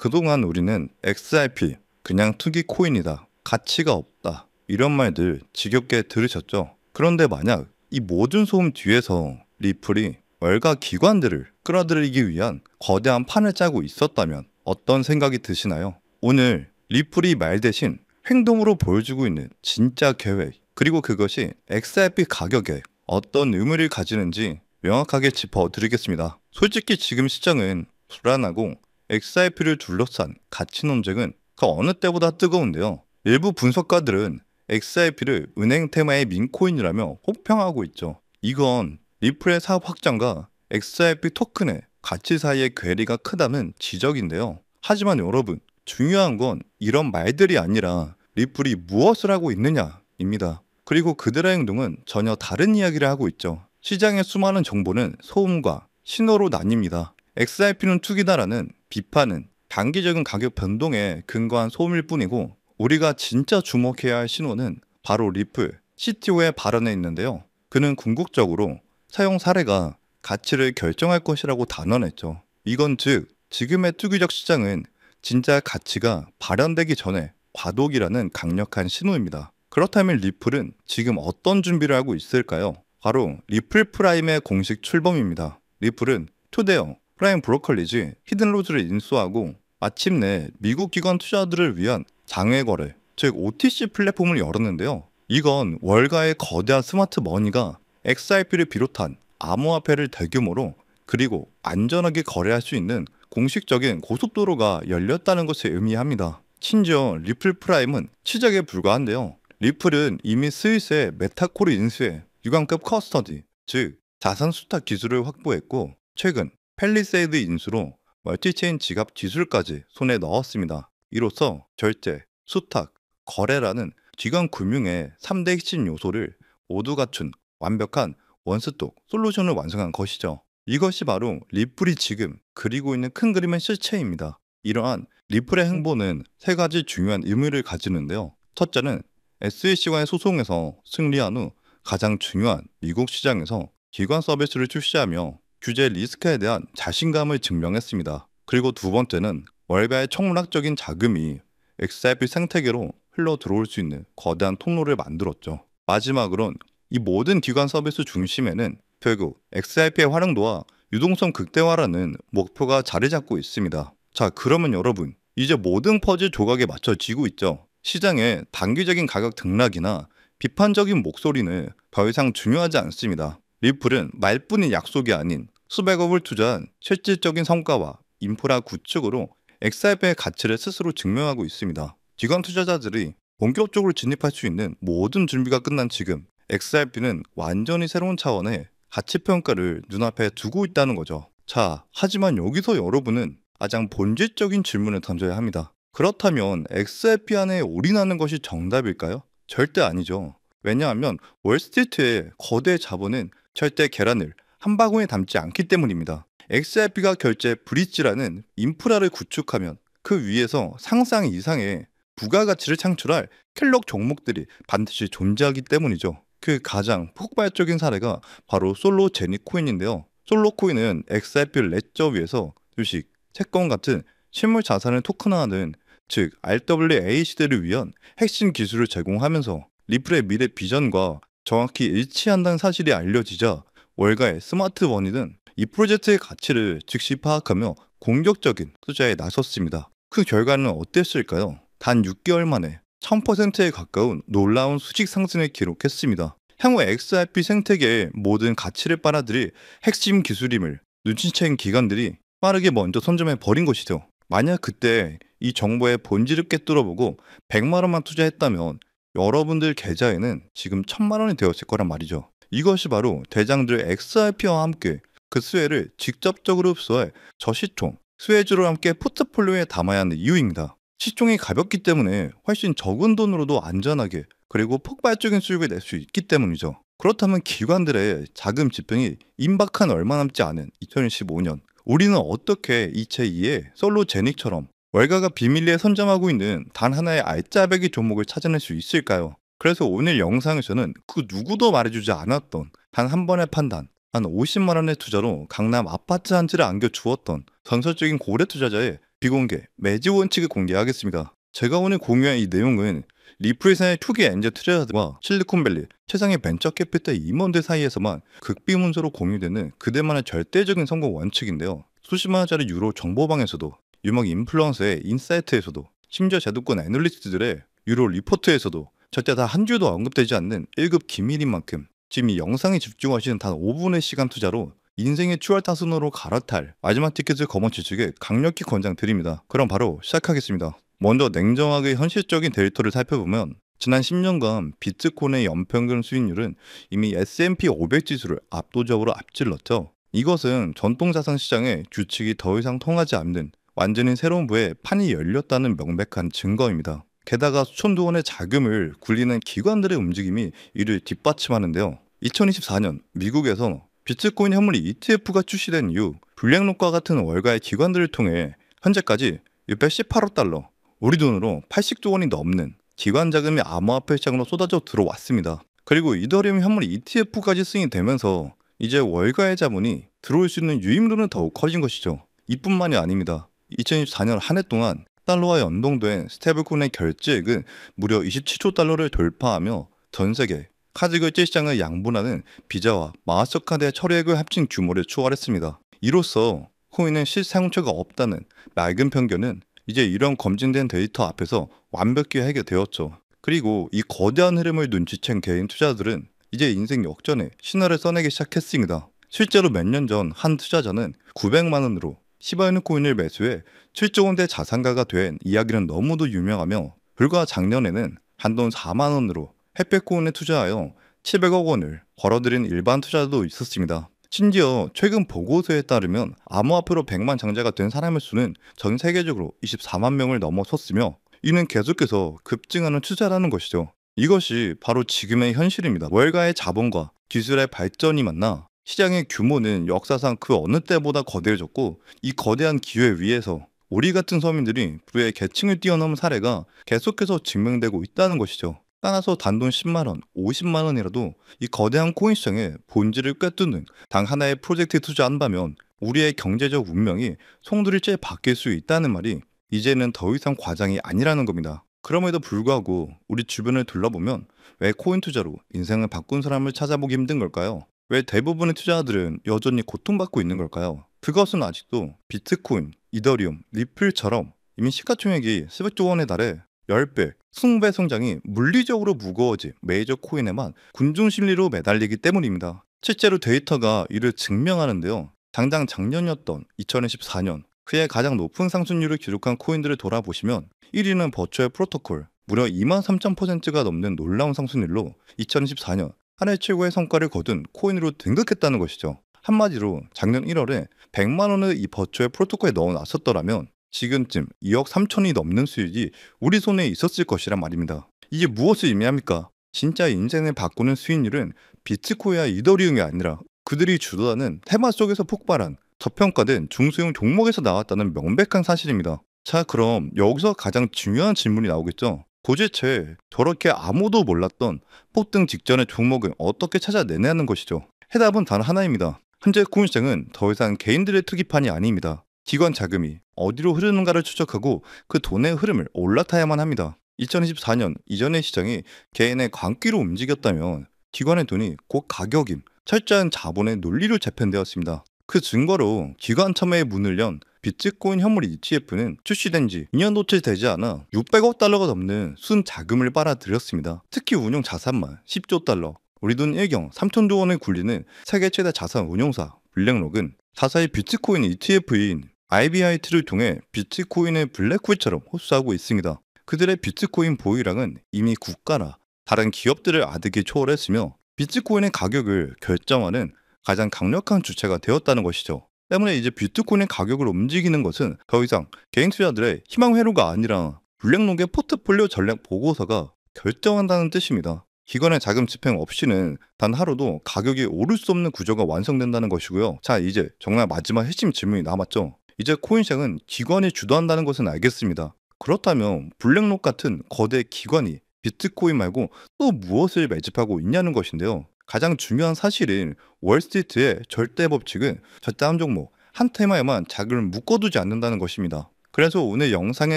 그동안 우리는 XRP, 그냥 투기 코인이다, 가치가 없다, 이런 말들 지겹게 들으셨죠? 그런데 만약 이 모든 소음 뒤에서 리플이 월가 기관들을 끌어들이기 위한 거대한 판을 짜고 있었다면 어떤 생각이 드시나요? 오늘 리플이 말 대신 행동으로 보여주고 있는 진짜 계획, 그리고 그것이 XRP 가격에 어떤 의미를 가지는지 명확하게 짚어드리겠습니다. 솔직히 지금 시장은 불안하고 XRP를 둘러싼 가치 논쟁은 그 어느 때보다 뜨거운데요. 일부 분석가들은 XRP를 은행 테마의 민코인이라며 혹평하고 있죠. 이건 리플의 사업 확장과 XRP 토큰의 가치 사이의 괴리가 크다는 지적인데요. 하지만 여러분, 중요한 건 이런 말들이 아니라 리플이 무엇을 하고 있느냐입니다. 그리고 그들의 행동은 전혀 다른 이야기를 하고 있죠. 시장의 수많은 정보는 소음과 신호로 나뉩니다. XRP는 투기다라는 비판은 단기적인 가격 변동에 근거한 소음일 뿐이고, 우리가 진짜 주목해야 할 신호는 바로 리플 CTO의 발언에 있는데요. 그는 궁극적으로 사용 사례가 가치를 결정할 것이라고 단언했죠. 이건 즉 지금의 투기적 시장은 진짜 가치가 발현되기 전에 과도기라는 강력한 신호입니다. 그렇다면 리플은 지금 어떤 준비를 하고 있을까요? 바로 리플 프라임의 공식 출범입니다. 리플은 투데어 프라임 브로컬리지 히든로즈를 인수하고 마침내 미국 기관 투자들을 위한 장외거래, 즉 OTC 플랫폼을 열었는데요. 이건 월가의 거대한 스마트 머니가 XRP를 비롯한 암호화폐를 대규모로 그리고 안전하게 거래할 수 있는 공식적인 고속도로가 열렸다는 것을 의미합니다. 심지어 리플 프라임은 시작에 불과한데요. 리플은 이미 스위스의 메타코를 인수해 유관급 커스터디, 즉 자산 수탁 기술을 확보했고, 최근 펠리세이드 인수로 멀티체인 지갑 기술까지 손에 넣었습니다. 이로써 결제, 수탁, 거래라는 기관 금융의 3대 핵심 요소를 모두 갖춘 완벽한 원스톱 솔루션을 완성한 것이죠. 이것이 바로 리플이 지금 그리고 있는 큰 그림의 실체입니다. 이러한 리플의 행보는 세 가지 중요한 의미를 가지는데요. 첫째는 SEC와의 소송에서 승리한 후 가장 중요한 미국 시장에서 기관 서비스를 출시하며 규제 리스크에 대한 자신감을 증명했습니다. 그리고 두 번째는 월가의 천문학적인 자금이 XRP 생태계로 흘러 들어올 수 있는 거대한 통로를 만들었죠. 마지막으론 이 모든 기관 서비스 중심에는 결국 XRP의 활용도와 유동성 극대화라는 목표가 자리 잡고 있습니다. 자, 그러면 여러분, 이제 모든 퍼즐 조각에 맞춰지고 있죠. 시장의 단기적인 가격 등락이나 비판적인 목소리는 더 이상 중요하지 않습니다. 리플은 말뿐인 약속이 아닌 수백억을 투자한 실질적인 성과와 인프라 구축으로 XRP의 가치를 스스로 증명하고 있습니다. 기관 투자자들이 본격적으로 진입할 수 있는 모든 준비가 끝난 지금, XRP는 완전히 새로운 차원의 가치 평가를 눈앞에 두고 있다는 거죠. 자, 하지만 여기서 여러분은 가장 본질적인 질문을 던져야 합니다. 그렇다면 XRP 안에 올인하는 것이 정답일까요? 절대 아니죠. 왜냐하면 월스트리트의 거대 자본은 절대 계란을 한 바구니에 담지 않기 때문입니다. XRP가 결제 브릿지라는 인프라를 구축하면 그 위에서 상상 이상의 부가가치를 창출할 킬럭 종목들이 반드시 존재하기 때문이죠. 그 가장 폭발적인 사례가 바로 솔로 제닉 코인인데요. 솔로 코인은 XRP 레저 위에서 주식, 채권 같은 실물 자산을 토큰화하는, 즉 RWA 시대를 위한 핵심 기술을 제공하면서 리플의 미래 비전과 정확히 일치한다는 사실이 알려지자 월가의 스마트 머니는 이 프로젝트의 가치를 즉시 파악하며 공격적인 투자에 나섰습니다. 그 결과는 어땠을까요? 단 6개월 만에 1000%에 가까운 놀라운 수직 상승을 기록했습니다. 향후 XRP 생태계의 모든 가치를 빨아들일 핵심 기술임을 눈치챈 기관들이 빠르게 먼저 선점해 버린 것이죠. 만약 그때 이 정보의 본질을 꿰뚫어보고 100만 원만 투자했다면 여러분들 계좌에는 지금 1000만 원이 되었을 거란 말이죠. 이것이 바로 대장들의 XRP와 함께 그 수혜를 직접적으로 흡수할 저시총, 수혜주로 함께 포트폴리오에 담아야 하는 이유입니다. 시총이 가볍기 때문에 훨씬 적은 돈으로도 안전하게 그리고 폭발적인 수익을 낼 수 있기 때문이죠. 그렇다면 기관들의 자금 집행이 임박한 얼마 남지 않은 2015년, 우리는 어떻게 이 제2의 솔로 제닉처럼 월가가 비밀리에 선점하고 있는 단 하나의 알짜배기 종목을 찾아낼 수 있을까요? 그래서 오늘 영상에서는 그 누구도 말해주지 않았던 단 한 번의 판단, 한 50만 원의 투자로 강남 아파트 한 채를 안겨주었던 전설적인 고래 투자자의 비공개, 매지 원칙을 공개하겠습니다. 제가 오늘 공유한 이 내용은 리플사의 투기 엔젤 투자자들과 실리콘밸리 최상의 벤처 캐피탈 임원들 사이에서만 극비문서로 공유되는 그들만의 절대적인 성공 원칙인데요. 수십만 원짜리 유로 정보방에서도, 유명 인플루언서의 인사이트에서도, 심지어 제도권 애널리스트들의 유로 리포트에서도 절대 다 한 줄도 언급되지 않는 1급 기밀인 만큼 지금 이 영상에 집중하시는 단 5분의 시간 투자로 인생의 추월타순으로 갈아탈 마지막 티켓을 거머쥐시길 강력히 권장드립니다. 그럼 바로 시작하겠습니다. 먼저 냉정하게 현실적인 데이터를 살펴보면 지난 10년간 비트코인의 연평균 수익률은 이미 S&P 500 지수를 압도적으로 앞질렀죠. 이것은 전통자산 시장의 규칙이 더 이상 통하지 않는 완전히 새로운 부에 판이 열렸다는 명백한 증거입니다. 게다가 수천조 원의 자금을 굴리는 기관들의 움직임이 이를 뒷받침하는데요. 2024년 미국에서 비트코인 현물 ETF가 출시된 이후 블랙록과 같은 월가의 기관들을 통해 현재까지 618억 달러, 우리 돈으로 80조 원이 넘는 기관 자금이 암호화폐 시장으로 쏟아져 들어왔습니다. 그리고 이더리움 현물 ETF까지 승인이 되면서 이제 월가의 자본이 들어올 수 있는 유입률은 더욱 커진 것이죠. 이뿐만이 아닙니다. 2024년 한 해 동안 달러와 연동된 스테이블코인의 결제액은 무려 27조 달러를 돌파하며 전 세계 카드 결제 시장을 양분하는 비자와 마스터카드의 처리액을 합친 규모를 초월했습니다. 이로써 코인은 실사용처가 없다는 맑은 편견은 이제 이런 검증된 데이터 앞에서 완벽히 해결되었죠. 그리고 이 거대한 흐름을 눈치챈 개인 투자자들은 이제 인생 역전의 신화를 써내기 시작했습니다. 실제로 몇 년 전 한 투자자는 900만 원으로 시바이누 코인을 매수해 7조 원대 자산가가 된 이야기는 너무도 유명하며, 불과 작년에는 한돈 4만 원으로 햇볕코인에 투자하여 700억 원을 벌어들인 일반 투자자도 있었습니다. 심지어 최근 보고서에 따르면 암호화폐로 100만 장자가 된 사람의 수는 전 세계적으로 24만 명을 넘어섰으며, 이는 계속해서 급증하는 추세라는 것이죠. 이것이 바로 지금의 현실입니다. 월가의 자본과 기술의 발전이 만나 시장의 규모는 역사상 그 어느 때보다 거대해졌고, 이 거대한 기회 위에서 우리 같은 서민들이 불의 계층을 뛰어넘은 사례가 계속해서 증명되고 있다는 것이죠. 따라서 단돈 10만원, 50만원이라도 이 거대한 코인 시장의 본질을 꿰뚫는 단 하나의 프로젝트에 투자한다면 우리의 경제적 운명이 송두리째 바뀔 수 있다는 말이 이제는 더 이상 과장이 아니라는 겁니다. 그럼에도 불구하고 우리 주변을 둘러보면 왜 코인 투자로 인생을 바꾼 사람을 찾아보기 힘든 걸까요? 왜 대부분의 투자자들은 여전히 고통받고 있는 걸까요? 그것은 아직도 비트코인, 이더리움, 리플처럼 이미 시가총액이 수백조 원에 달해 10배, 20배 성장이 물리적으로 무거워진 메이저 코인에만 군중심리로 매달리기 때문입니다. 실제로 데이터가 이를 증명하는데요. 당장 작년이었던 2024년 그의 가장 높은 상승률을 기록한 코인들을 돌아보시면 1위는 버추얼 프로토콜, 무려 23,000%가 넘는 놀라운 상승률로 2024년 한 해 최고의 성과를 거둔 코인으로 등극했다는 것이죠. 한마디로 작년 1월에 100만 원을 이 버추얼 프로토콜에 넣어놨었더라면 지금쯤 2억 3천이 넘는 수익이 우리 손에 있었을 것이란 말입니다. 이게 무엇을 의미합니까? 진짜 인생을 바꾸는 수익률은 비트코인과 이더리움이 아니라 그들이 주도하는 테마 속에서 폭발한 저평가된 중소형 종목에서 나왔다는 명백한 사실입니다. 자, 그럼 여기서 가장 중요한 질문이 나오겠죠. 도대체 저렇게 아무도 몰랐던 폭등 직전의 종목은 어떻게 찾아내냐는 것이죠. 해답은 단 하나입니다. 현재 코인 시장은 더 이상 개인들의 투기판이 아닙니다. 기관 자금이 어디로 흐르는가를 추적하고 그 돈의 흐름을 올라타야만 합니다. 2024년 이전의 시장이 개인의 광기로 움직였다면 기관의 돈이 곧 가격임, 철저한 자본의 논리로 재편되었습니다. 그 증거로 기관 참여의 문을 연 비트코인 현물 ETF는 출시된 지 2년도 채 되지 않아 600억 달러가 넘는 순 자금을 빨아들였습니다. 특히 운용 자산만 10조 달러, 우리 돈 1경 3천조 원을 굴리는 세계 최대 자산 운용사 블랙록은 자사의 비트코인 ETF인 IBIT를 통해 비트코인의 블랙홀처럼 흡수하고 있습니다. 그들의 비트코인 보유량은 이미 국가나 다른 기업들을 아득히 초월했으며 비트코인의 가격을 결정하는 가장 강력한 주체가 되었다는 것이죠. 때문에 이제 비트코인의 가격을 움직이는 것은 더 이상 개인 투자들의 희망 회로가 아니라 블랙록의 포트폴리오 전략 보고서가 결정한다는 뜻입니다. 기관의 자금 집행 없이는 단 하루도 가격이 오를 수 없는 구조가 완성된다는 것이고요. 자, 이제 정말 마지막 핵심 질문이 남았죠. 이제 코인 시장은 기관이 주도한다는 것은 알겠습니다. 그렇다면 블랙록 같은 거대 기관이 비트코인 말고 또 무엇을 매집하고 있냐는 것인데요. 가장 중요한 사실은 월스트리트의 절대 법칙은 절대 한 종목, 한 테마에만 자금을 묶어두지 않는다는 것입니다. 그래서 오늘 영상의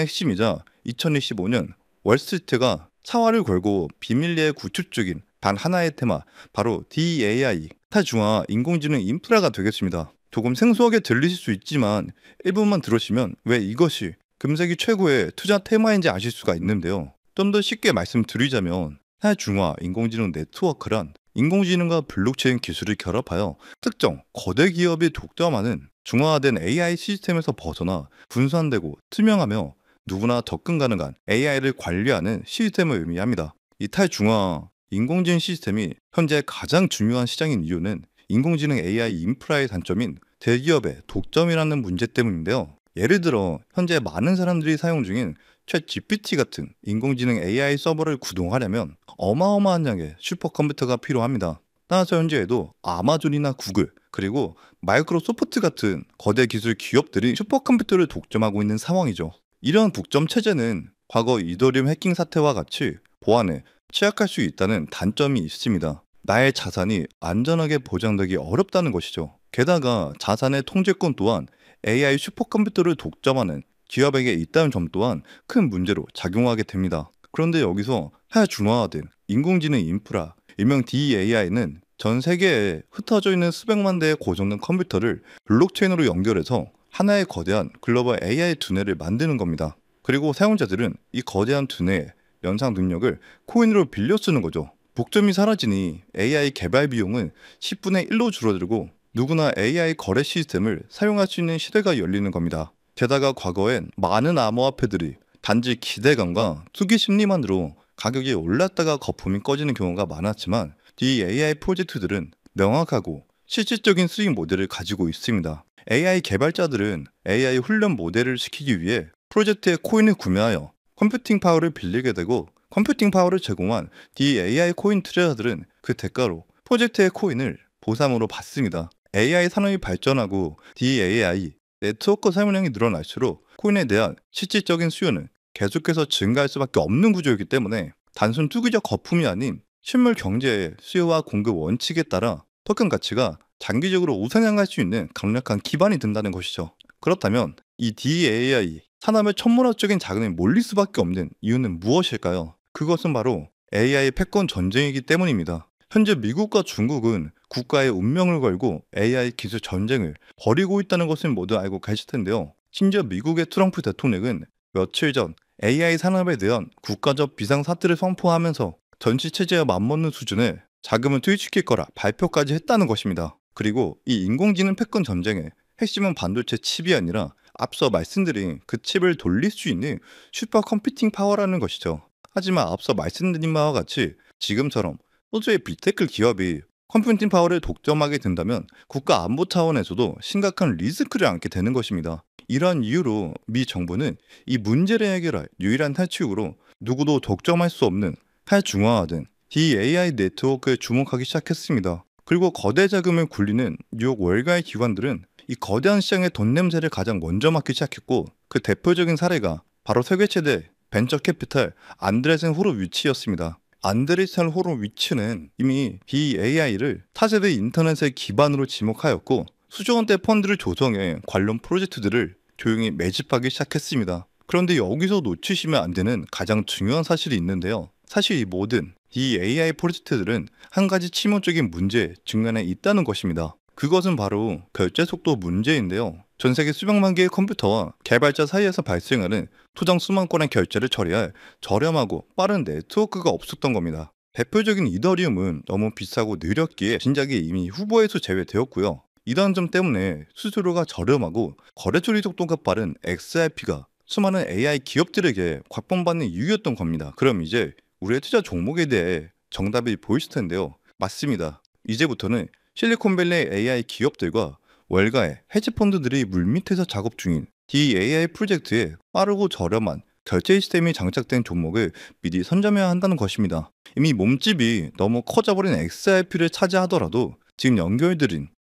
핵심이자 2025년 월스트리트가 사활을 걸고 비밀리에 구축 중인 단 하나의 테마, 바로 DAI, 타중화 인공지능 인프라가 되겠습니다. 조금 생소하게 들리실 수 있지만 1분만 들으시면 왜 이것이 금세기 최고의 투자 테마인지 아실 수가 있는데요. 좀 더 쉽게 말씀드리자면 타중화 인공지능 네트워크란 인공지능과 블록체인 기술을 결합하여 특정 거대 기업이 독점하는 중화화된 AI 시스템에서 벗어나 분산되고 투명하며 누구나 접근 가능한 AI를 관리하는 시스템을 의미합니다. 이 탈중화 인공지능 시스템이 현재 가장 중요한 시장인 이유는 인공지능 AI 인프라의 단점인 대기업의 독점이라는 문제 때문인데요. 예를 들어 현재 많은 사람들이 사용 중인 챗 GPT 같은 인공지능 AI 서버를 구동하려면 어마어마한 양의 슈퍼컴퓨터가 필요합니다. 따라서 현재에도 아마존이나 구글, 그리고 마이크로소프트 같은 거대 기술 기업들이 슈퍼컴퓨터를 독점하고 있는 상황이죠. 이런 독점 체제는 과거 이더리움 해킹 사태와 같이 보안에 취약할 수 있다는 단점이 있습니다. 나의 자산이 안전하게 보장되기 어렵다는 것이죠. 게다가 자산의 통제권 또한 AI 슈퍼컴퓨터를 독점하는 기업에게 있다는 점 또한 큰 문제로 작용하게 됩니다. 그런데 여기서 하중화화된 인공지능 인프라, 일명 DAI는 전 세계에 흩어져 있는 수백만 대의 고성능 컴퓨터를 블록체인으로 연결해서 하나의 거대한 글로벌 AI 두뇌를 만드는 겁니다. 그리고 사용자들은 이 거대한 두뇌의 연상 능력을 코인으로 빌려 쓰는 거죠. 독점이 사라지니 AI 개발 비용은 10분의 1로 줄어들고 누구나 AI 거래 시스템을 사용할 수 있는 시대가 열리는 겁니다. 게다가 과거엔 많은 암호화폐들이 단지 기대감과 투기 심리만으로 가격이 올랐다가 거품이 꺼지는 경우가 많았지만 이 AI 프로젝트들은 명확하고 실질적인 수익 모델을 가지고 있습니다. AI 개발자들은 AI 훈련 모델을 시키기 위해 프로젝트의 코인을 구매하여 컴퓨팅 파워를 빌리게 되고, 컴퓨팅 파워를 제공한 DAI 코인 투자자들은 그 대가로 프로젝트의 코인을 보상으로 받습니다. AI 산업이 발전하고 DAI 네트워크 사용량이 늘어날수록 코인에 대한 실질적인 수요는 계속해서 증가할 수밖에 없는 구조이기 때문에 단순 투기적 거품이 아닌 실물 경제의 수요와 공급 원칙에 따라 토큰 가치가 장기적으로 우상향할 수 있는 강력한 기반이 된다는 것이죠. 그렇다면 이 DAI 산업의 천문학적인 자금이 몰릴 수밖에 없는 이유는 무엇일까요? 그것은 바로 AI 패권 전쟁이기 때문입니다. 현재 미국과 중국은 국가의 운명을 걸고 AI 기술 전쟁을 벌이고 있다는 것을 모두 알고 계실 텐데요. 심지어 미국의 트럼프 대통령은 며칠 전 AI 산업에 대한 국가적 비상사태를 선포하면서 전시 체제와 맞먹는 수준의 자금을 투입시킬 거라 발표까지 했다는 것입니다. 그리고 이 인공지능 패권 전쟁의 핵심은 반도체 칩이 아니라 앞서 말씀드린 그 칩을 돌릴 수 있는 슈퍼컴퓨팅 파워라는 것이죠. 하지만 앞서 말씀드린 바와 같이 지금처럼 소수의 빅테크 기업이 컴퓨팅 파워를 독점하게 된다면 국가 안보 차원에서도 심각한 리스크를 안게 되는 것입니다. 이러한 이유로 미 정부는 이 문제를 해결할 유일한 탈출구로 누구도 독점할 수 없는 탈중화화된 DAI 네트워크에 주목하기 시작했습니다. 그리고 거대 자금을 굴리는 뉴욕 월가의 기관들은 이 거대한 시장의 돈 냄새를 가장 먼저 맡기 시작했고, 그 대표적인 사례가 바로 세계 최대 벤처 캐피탈 안드레센 호로위치였습니다. 안드레센 호로위치는 이미 DAI를 차세대 인터넷의 기반으로 지목하였고 수조 원대 펀드를 조성해 관련 프로젝트들을 조용히 매집하기 시작했습니다. 그런데 여기서 놓치시면 안 되는 가장 중요한 사실이 있는데요. 사실 이 모든 DAI 프로젝트들은 한 가지 치명적인 문제에 직면해 있다는 것입니다. 그것은 바로 결제 속도 문제인데요. 전 세계 수백만 개의 컴퓨터와 개발자 사이에서 발생하는 토장 수만 건의 결제를 처리할 저렴하고 빠른 네트워크가 없었던 겁니다. 대표적인 이더리움은 너무 비싸고 느렸기에 진작에 이미 후보에서 제외되었고요. 이러한 점 때문에 수수료가 저렴하고 거래 처리 속도가 빠른 XRP가 수많은 AI 기업들에게 곽범받는 이유였던 겁니다. 그럼 이제 우리의 투자 종목에 대해 정답이 보이실 텐데요. 맞습니다. 이제부터는 실리콘밸리 AI 기업들과 월가의 헤지펀드들이 물밑에서 작업 중인 DAI 프로젝트에 빠르고 저렴한 결제 시스템이 장착된 종목을 미리 선점해야 한다는 것입니다. 이미 몸집이 너무 커져버린 XRP를 차지하더라도 지금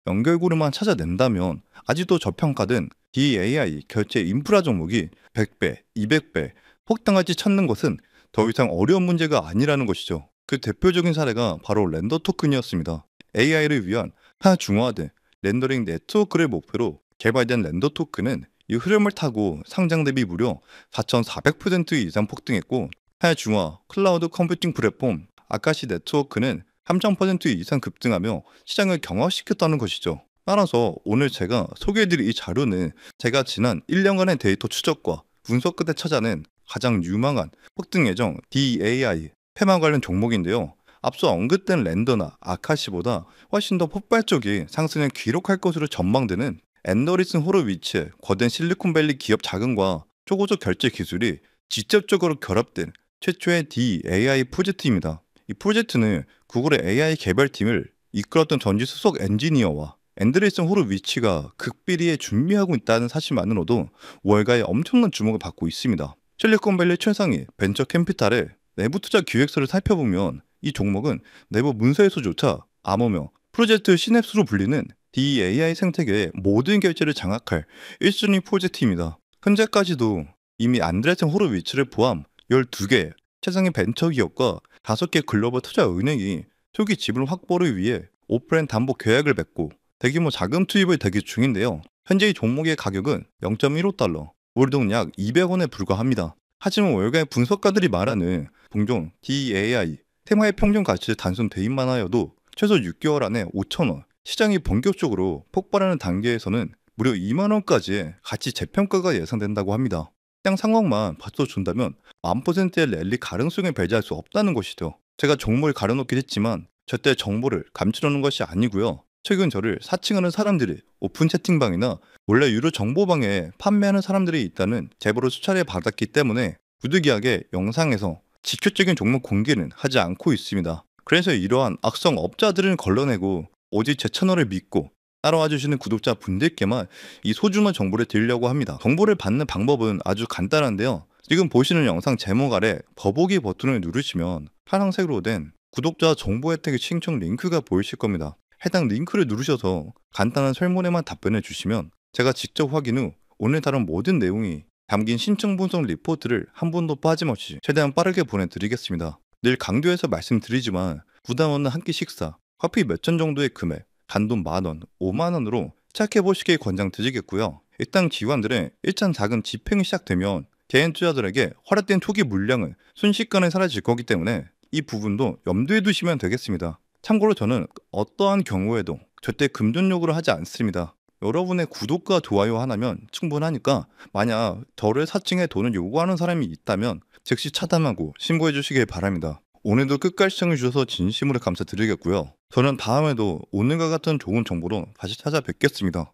연결고리만 찾아낸다면 아직도 저평가된 DAI 결제 인프라 종목이 100배, 200배 폭등할지 찾는 것은 더 이상 어려운 문제가 아니라는 것이죠. 그 대표적인 사례가 바로 렌더 토큰이었습니다. AI를 위한 하중화된 렌더링 네트워크를 목표로 개발된 렌더 토큰은 이 흐름을 타고 상장 대비 무려 4,400% 이상 폭등했고, 해외 중화 클라우드 컴퓨팅 플랫폼 아카시 네트워크는 3,000% 이상 급등하며 시장을 경화시켰다는 것이죠. 따라서 오늘 제가 소개해드릴 이 자료는 제가 지난 1년간의 데이터 추적과 분석 끝에 찾아낸 가장 유망한 폭등 예정 DAI 테마 관련 종목인데요. 앞서 언급된 랜더나 아카시보다 훨씬 더 폭발적인 상승을 기록할 것으로 전망되는 앤더리슨 호로위츠의 거대 실리콘밸리 기업 자금과 초고속 결제 기술이 직접적으로 결합된 최초의 DAI 프로젝트입니다. 이 프로젝트는 구글의 AI 개발팀을 이끌었던 전직 수석 엔지니어와 앤드레슨 호로위치가 극비리에 준비하고 있다는 사실만으로도 월가의 엄청난 주목을 받고 있습니다. 실리콘밸리 최상위 벤처 캠피탈의 내부 투자 기획서를 살펴보면 이 종목은 내부 문서에서조차 암호명 프로젝트 시냅스로 불리는 DAI 생태계의 모든 결제를 장악할 1순위 프로젝트입니다. 현재까지도 이미 안드레슨 호로위츠를 포함 12개 최상위 벤처기업과 5개 글로벌 투자은행이 초기 지분 확보를 위해 오프라인 담보 계약을 맺고 대규모 자금 투입을 대기 중인데요. 현재 이 종목의 가격은 0.15달러, 우리 돈 약 200원에 불과합니다. 하지만 월가의 분석가들이 말하는 종종 DAI 테마의 평균 가치를 단순 대입만 하여도 최소 6개월 안에 5,000원, 시장이 본격적으로 폭발하는 단계에서는 무려 2만원까지의 가치 재평가가 예상된다고 합니다. 시장 상황만 받쳐준다면 10,000%의 랠리 가능성을 배제할 수 없다는 것이죠. 제가 종목을 가려놓긴 했지만 절대 정보를 감추려는 것이 아니고요. 최근 저를 사칭하는 사람들이 오픈 채팅방이나 원래 유료 정보방에 판매하는 사람들이 있다는 제보를 수차례 받았기 때문에 부득이하게 영상에서 직접적인 종목 공개는 하지 않고 있습니다. 그래서 이러한 악성 업자들을 걸러내고 오직 제 채널을 믿고 따라와 주시는 구독자 분들께만 이 소중한 정보를 드리려고 합니다. 정보를 받는 방법은 아주 간단한데요. 지금 보시는 영상 제목 아래 더보기 버튼을 누르시면 파란색으로 된 구독자 정보 혜택 신청 링크가 보이실 겁니다. 해당 링크를 누르셔서 간단한 설문에만 답변해 주시면 제가 직접 확인 후 오늘 다룬 모든 내용이 담긴 신청 분석 리포트를 한 번도 빠짐없이 최대한 빠르게 보내드리겠습니다. 늘 강조해서 말씀드리지만 부담 없는 한 끼 식사, 커피 몇 잔 정도의 금액, 단돈 만원, 5만원으로 시작해보시길 권장드리겠고요. 일단 기관들의 일단 작은 집행이 시작되면 개인 투자들에게 허락된 초기 물량은 순식간에 사라질 거기 때문에 이 부분도 염두에 두시면 되겠습니다. 참고로 저는 어떠한 경우에도 절대 금전 요구를 하지 않습니다. 여러분의 구독과 좋아요 하나면 충분하니까 만약 저를 사칭해 돈을 요구하는 사람이 있다면 즉시 차단하고 신고해 주시길 바랍니다. 오늘도 끝까지 시청해 주셔서 진심으로 감사드리겠고요. 저는 다음에도 오늘과 같은 좋은 정보로 다시 찾아뵙겠습니다.